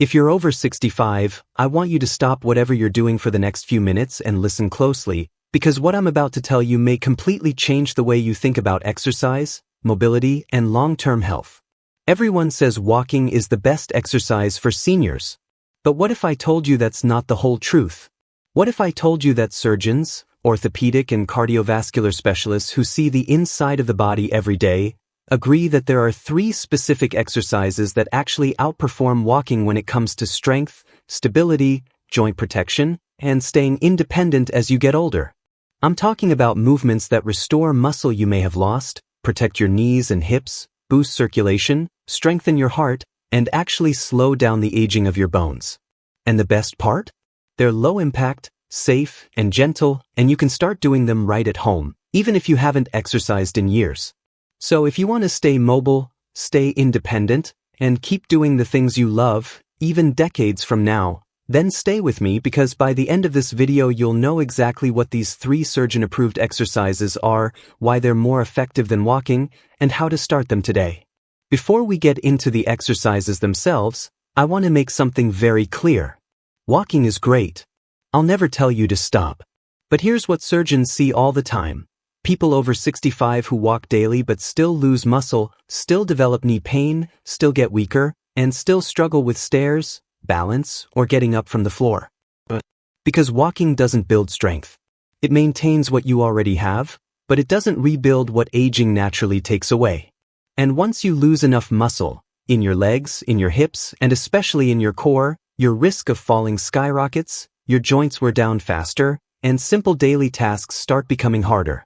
If you're over 65, I want you to stop whatever you're doing for the next few minutes and listen closely, because what I'm about to tell you may completely change the way you think about exercise, mobility, and long-term health. Everyone says walking is the best exercise for seniors. But what if I told you that's not the whole truth? What if I told you that surgeons, orthopedic and cardiovascular specialists who see the inside of the body every day agree that there are 3 specific exercises that actually outperform walking when it comes to strength, stability, joint protection, and staying independent as you get older? I'm talking about movements that restore muscle you may have lost, protect your knees and hips, boost circulation, strengthen your heart, and actually slow down the aging of your bones. And the best part? They're low impact, safe, and gentle, and you can start doing them right at home, even if you haven't exercised in years. So if you want to stay mobile, stay independent, and keep doing the things you love, even decades from now, then stay with me, because by the end of this video you'll know exactly what these 3 surgeon-approved exercises are, why they're more effective than walking, and how to start them today. Before we get into the exercises themselves, I want to make something very clear. Walking is great. I'll never tell you to stop. But here's what surgeons see all the time. People over 65 who walk daily but still lose muscle, still develop knee pain, still get weaker, and still struggle with stairs, balance, or getting up from the floor. Because walking doesn't build strength. It maintains what you already have, but it doesn't rebuild what aging naturally takes away. And once you lose enough muscle, in your legs, in your hips, and especially in your core, your risk of falling skyrockets, your joints wear down faster, and simple daily tasks start becoming harder.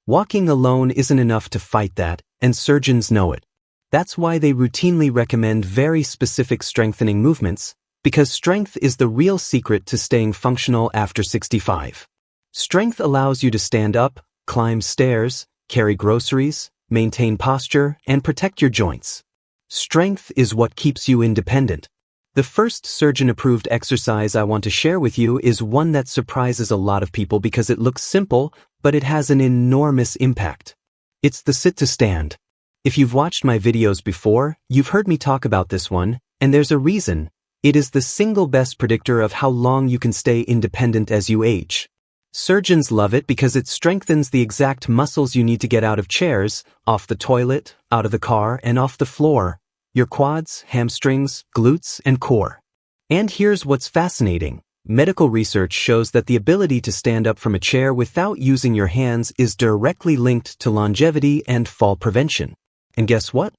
Walking alone isn't enough to fight that, and surgeons know it. That's why they routinely recommend very specific strengthening movements, because strength is the real secret to staying functional after 65. Strength allows you to stand up, climb stairs, carry groceries, maintain posture, and protect your joints. Strength is what keeps you independent. The first surgeon-approved exercise I want to share with you is one that surprises a lot of people because it looks simple, but it has an enormous impact. It's the sit-to-stand. If you've watched my videos before, you've heard me talk about this one, and there's a reason. It is the single best predictor of how long you can stay independent as you age. Surgeons love it because it strengthens the exact muscles you need to get out of chairs, off the toilet, out of the car, and off the floor. Your quads, hamstrings, glutes, and core. And here's what's fascinating. Medical research shows that the ability to stand up from a chair without using your hands is directly linked to longevity and fall prevention. And guess what?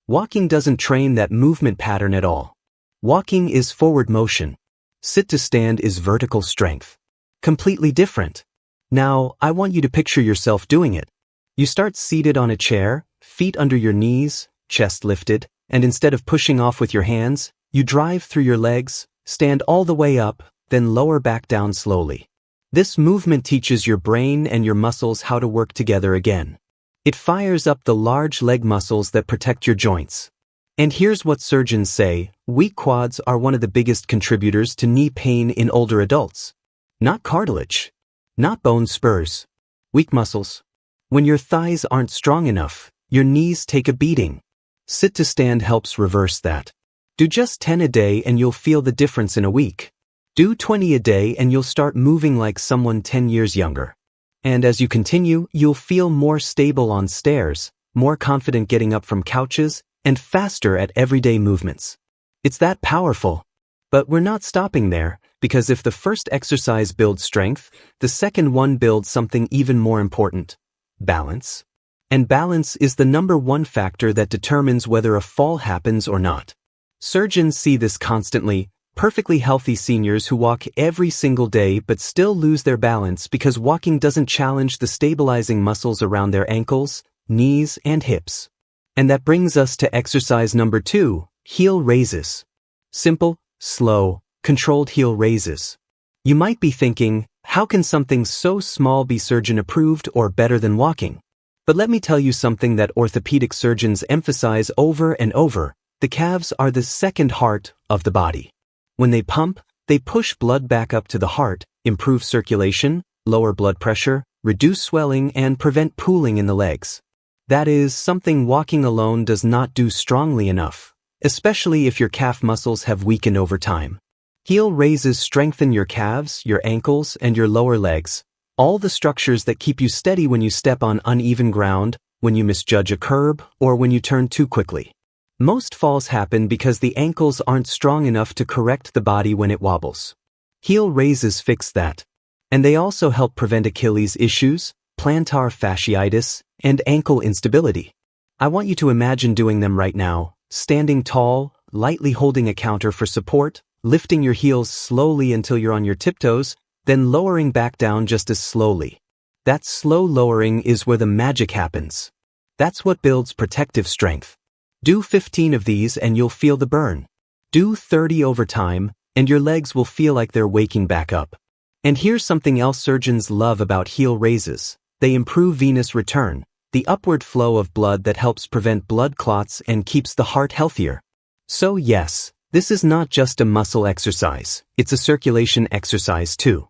Walking doesn't train that movement pattern at all. Walking is forward motion. Sit-to-stand is vertical strength. Completely different. Now, I want you to picture yourself doing it. You start seated on a chair, feet under your knees, chest lifted, and instead of pushing off with your hands, you drive through your legs, stand all the way up, then lower back down slowly. This movement teaches your brain and your muscles how to work together again. It fires up the large leg muscles that protect your joints. And here's what surgeons say: weak quads are one of the biggest contributors to knee pain in older adults. Not cartilage. Not bone spurs. Weak muscles. When your thighs aren't strong enough, your knees take a beating. Sit-to-stand helps reverse that. Do just 10 a day and you'll feel the difference in a week. Do 20 a day and you'll start moving like someone 10 years younger. And as you continue, you'll feel more stable on stairs, more confident getting up from couches, and faster at everyday movements. It's that powerful. But we're not stopping there, because if the first exercise builds strength, the second one builds something even more important: balance. And balance is the #1 factor that determines whether a fall happens or not. Surgeons see this constantly: perfectly healthy seniors who walk every single day but still lose their balance because walking doesn't challenge the stabilizing muscles around their ankles, knees, and hips. And that brings us to exercise number 2, heel raises. Simple, slow, controlled heel raises. You might be thinking, how can something so small be surgeon-approved or better than walking? But let me tell you something that orthopedic surgeons emphasize over and over: the calves are the second heart of the body. When they pump, they push blood back up to the heart, improve circulation, lower blood pressure, reduce swelling, and prevent pooling in the legs. That is something walking alone does not do strongly enough. especially if your calf muscles have weakened over time. Heel raises strengthen your calves, your ankles, and your lower legs, all the structures that keep you steady when you step on uneven ground, when you misjudge a curb, or when you turn too quickly. Most falls happen because the ankles aren't strong enough to correct the body when it wobbles. Heel raises fix that. And they also help prevent Achilles issues, plantar fasciitis, and ankle instability. I want you to imagine doing them right now, standing tall, lightly holding a counter for support, lifting your heels slowly until you're on your tiptoes, then lowering back down just as slowly. That slow lowering is where the magic happens. That's what builds protective strength. Do 15 of these and you'll feel the burn. Do 30 over time, and your legs will feel like they're waking back up. And here's something else surgeons love about heel raises. They improve venous return, the upward flow of blood that helps prevent blood clots and keeps the heart healthier. So yes, this is not just a muscle exercise, it's a circulation exercise too.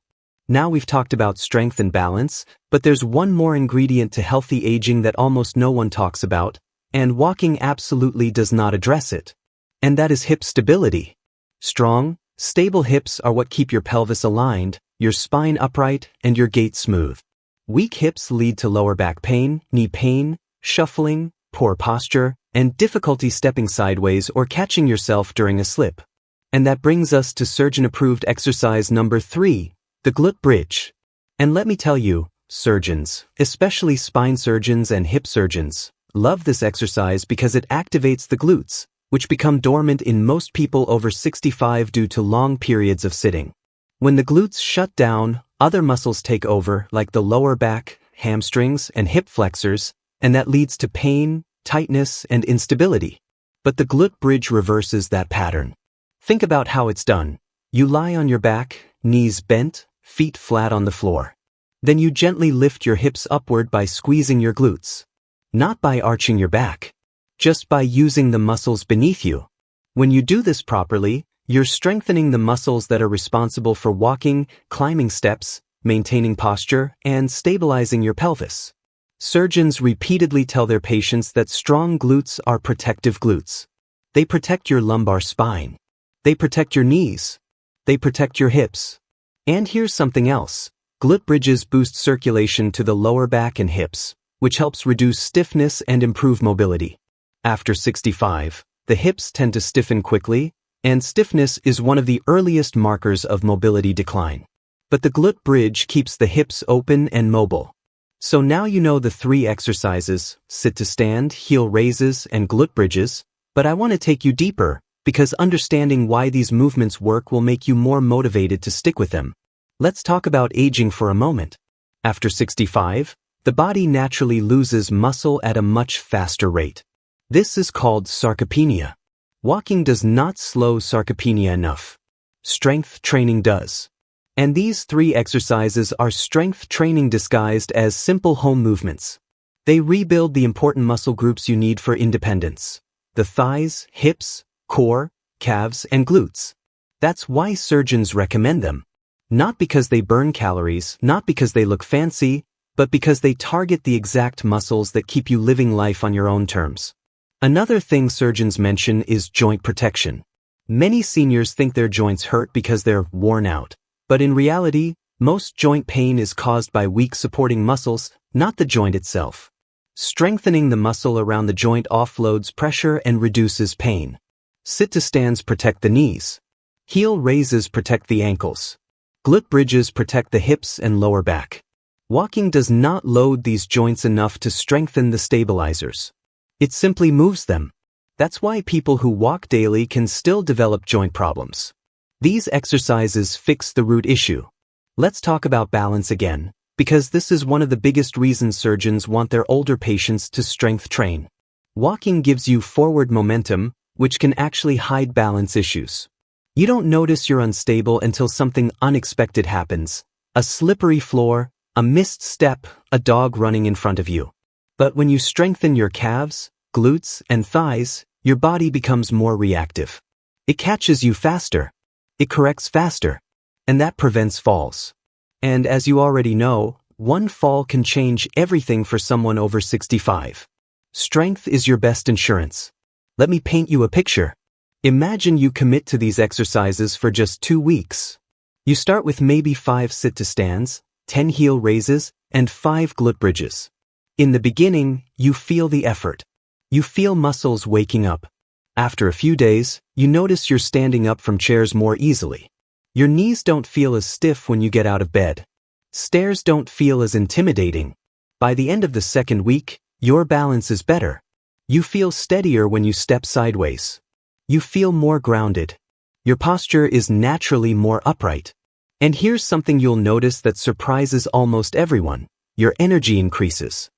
Now we've talked about strength and balance, but there's one more ingredient to healthy aging that almost no one talks about, and walking absolutely does not address it. And that is hip stability. Strong, stable hips are what keep your pelvis aligned, your spine upright, and your gait smooth. Weak hips lead to lower back pain, knee pain, shuffling, poor posture, and difficulty stepping sideways or catching yourself during a slip. And that brings us to surgeon-approved exercise number 3, the glute bridge. And let me tell you, surgeons, especially spine surgeons and hip surgeons, love this exercise because it activates the glutes, which become dormant in most people over 65 due to long periods of sitting. When the glutes shut down, other muscles take over, like the lower back, hamstrings, and hip flexors, and that leads to pain, tightness, and instability. But the glute bridge reverses that pattern. Think about how it's done. You lie on your back, knees bent, feet flat on the floor. Then you gently lift your hips upward by squeezing your glutes. Not by arching your back. Just by using the muscles beneath you. When you do this properly, you're strengthening the muscles that are responsible for walking, climbing steps, maintaining posture, and stabilizing your pelvis. Surgeons repeatedly tell their patients that strong glutes are protective glutes. They protect your lumbar spine. They protect your knees. They protect your hips. And here's something else. Glute bridges boost circulation to the lower back and hips, which helps reduce stiffness and improve mobility. After 65, the hips tend to stiffen quickly, and stiffness is one of the earliest markers of mobility decline. But the glute bridge keeps the hips open and mobile. So now you know the 3 exercises, sit to stand, heel raises, and glute bridges, but I want to take you deeper, because understanding why these movements work will make you more motivated to stick with them. Let's talk about aging for a moment. After 65, the body naturally loses muscle at a much faster rate. This is called sarcopenia. Walking does not slow sarcopenia enough. Strength training does. And these 3 exercises are strength training disguised as simple home movements. They rebuild the important muscle groups you need for independence. The thighs, hips, core, calves, and glutes. That's why surgeons recommend them. Not because they burn calories, not because they look fancy, but because they target the exact muscles that keep you living life on your own terms. Another thing surgeons mention is joint protection. Many seniors think their joints hurt because they're worn out, but in reality, most joint pain is caused by weak supporting muscles, not the joint itself. Strengthening the muscle around the joint offloads pressure and reduces pain. Sit-to-stands protect the knees. Heel raises protect the ankles. Glute bridges protect the hips and lower back. Walking does not load these joints enough to strengthen the stabilizers. It simply moves them. That's why people who walk daily can still develop joint problems. These exercises fix the root issue. Let's talk about balance again, because this is one of the biggest reasons surgeons want their older patients to strength train. Walking gives you forward momentum, which can actually hide balance issues. You don't notice you're unstable until something unexpected happens. A slippery floor, a missed step, a dog running in front of you. But when you strengthen your calves, glutes, and thighs, your body becomes more reactive. It catches you faster. It corrects faster. And that prevents falls. And as you already know, one fall can change everything for someone over 65. Strength is your best insurance. Let me paint you a picture. Imagine you commit to these exercises for just 2 weeks. You start with maybe 5 sit-to-stands, 10 heel raises, and 5 glute bridges. In the beginning, you feel the effort. You feel muscles waking up. After a few days, you notice you're standing up from chairs more easily. Your knees don't feel as stiff when you get out of bed. Stairs don't feel as intimidating. By the end of the second week, your balance is better. You feel steadier when you step sideways. You feel more grounded. Your posture is naturally more upright. And here's something you'll notice that surprises almost everyone. Your energy increases.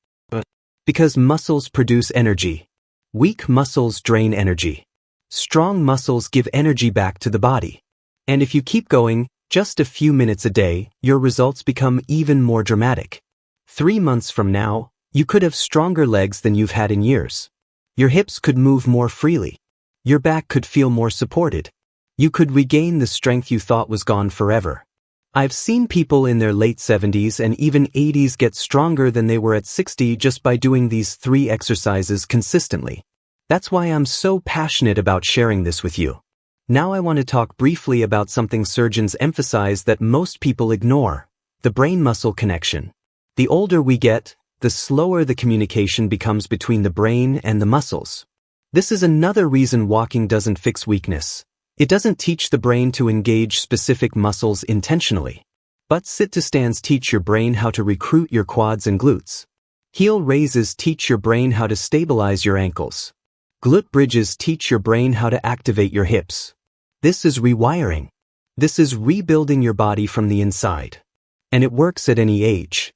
Because muscles produce energy. Weak muscles drain energy. Strong muscles give energy back to the body. And if you keep going, just a few minutes a day, your results become even more dramatic. 3 months from now, you could have stronger legs than you've had in years. Your hips could move more freely. Your back could feel more supported. You could regain the strength you thought was gone forever. I've seen people in their late 70s and even 80s get stronger than they were at 60 just by doing these 3 exercises consistently. That's why I'm so passionate about sharing this with you. Now I want to talk briefly about something surgeons emphasize that most people ignore: the brain-muscle connection. The older we get, the slower the communication becomes between the brain and the muscles. This is another reason walking doesn't fix weakness. It doesn't teach the brain to engage specific muscles intentionally. But sit-to-stands teach your brain how to recruit your quads and glutes. Heel raises teach your brain how to stabilize your ankles. Glute bridges teach your brain how to activate your hips. This is rewiring. This is rebuilding your body from the inside. And it works at any age.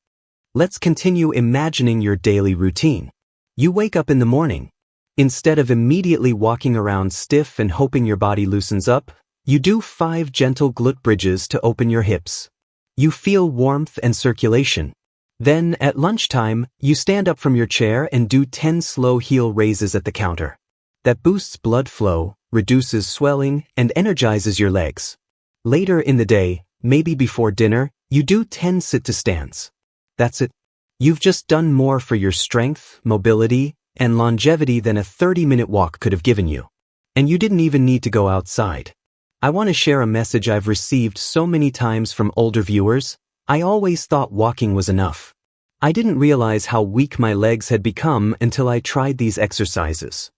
Let's continue imagining your daily routine. You wake up in the morning. Instead of immediately walking around stiff and hoping your body loosens up, you do 5 gentle glute bridges to open your hips. You feel warmth and circulation. Then, at lunchtime, you stand up from your chair and do 10 slow heel raises at the counter. That boosts blood flow, reduces swelling, and energizes your legs. Later in the day, maybe before dinner, you do 10 sit-to-stands. That's it. You've just done more for your strength, mobility, and longevity than a 30-minute walk could have given you. And you didn't even need to go outside. I want to share a message I've received so many times from older viewers. I always thought walking was enough. I didn't realize how weak my legs had become until I tried these exercises.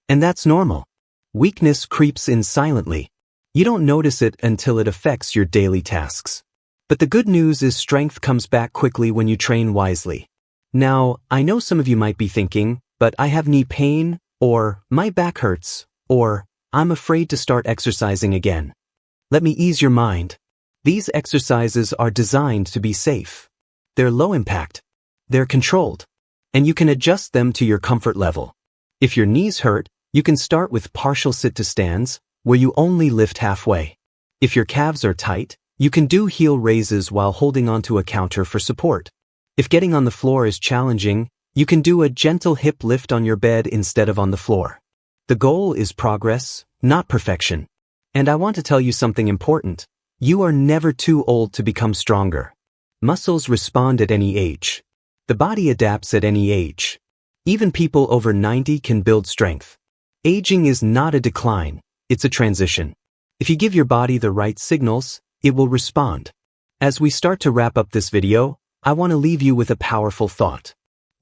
And that's normal. Weakness creeps in silently. You don't notice it until it affects your daily tasks. But the good news is strength comes back quickly when you train wisely. Now, I know some of you might be thinking, but I have knee pain, or my back hurts, or I'm afraid to start exercising again. Let me ease your mind. These exercises are designed to be safe. They're low impact. They're controlled. And you can adjust them to your comfort level. If your knees hurt, you can start with partial sit-to-stands, where you only lift halfway. If your calves are tight, you can do heel raises while holding onto a counter for support. If getting on the floor is challenging, you can do a gentle hip lift on your bed instead of on the floor. The goal is progress, not perfection. And I want to tell you something important. You are never too old to become stronger. Muscles respond at any age. The body adapts at any age. Even people over 90 can build strength. Aging is not a decline, it's a transition. If you give your body the right signals, it will respond. As we start to wrap up this video, I want to leave you with a powerful thought.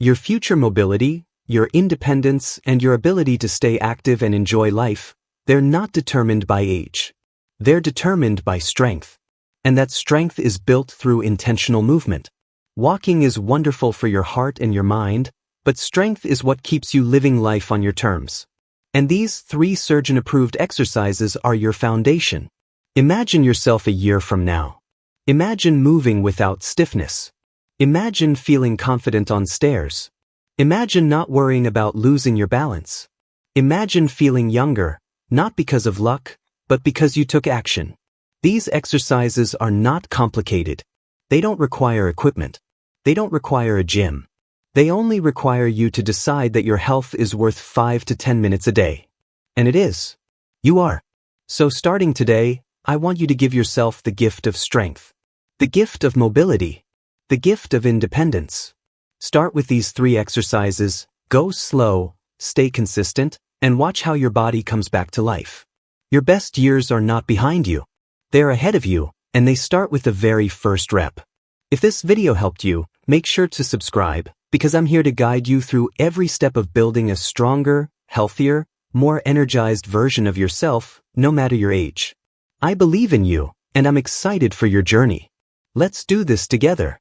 Your future mobility, your independence, and your ability to stay active and enjoy life, they're not determined by age. They're determined by strength. And that strength is built through intentional movement. Walking is wonderful for your heart and your mind, but strength is what keeps you living life on your terms. And these 3 surgeon-approved exercises are your foundation. Imagine yourself a year from now. Imagine moving without stiffness. Imagine feeling confident on stairs. Imagine not worrying about losing your balance. Imagine feeling younger, not because of luck, but because you took action. These exercises are not complicated. They don't require equipment. They don't require a gym. They only require you to decide that your health is worth 5 to 10 minutes a day. And it is. You are. So starting today, I want you to give yourself the gift of strength. The gift of mobility. The gift of independence. Start with these 3 exercises, go slow, stay consistent, and watch how your body comes back to life. Your best years are not behind you. They are ahead of you, and they start with the very first rep. If this video helped you, make sure to subscribe, because I'm here to guide you through every step of building a stronger, healthier, more energized version of yourself, no matter your age. I believe in you, and I'm excited for your journey. Let's do this together.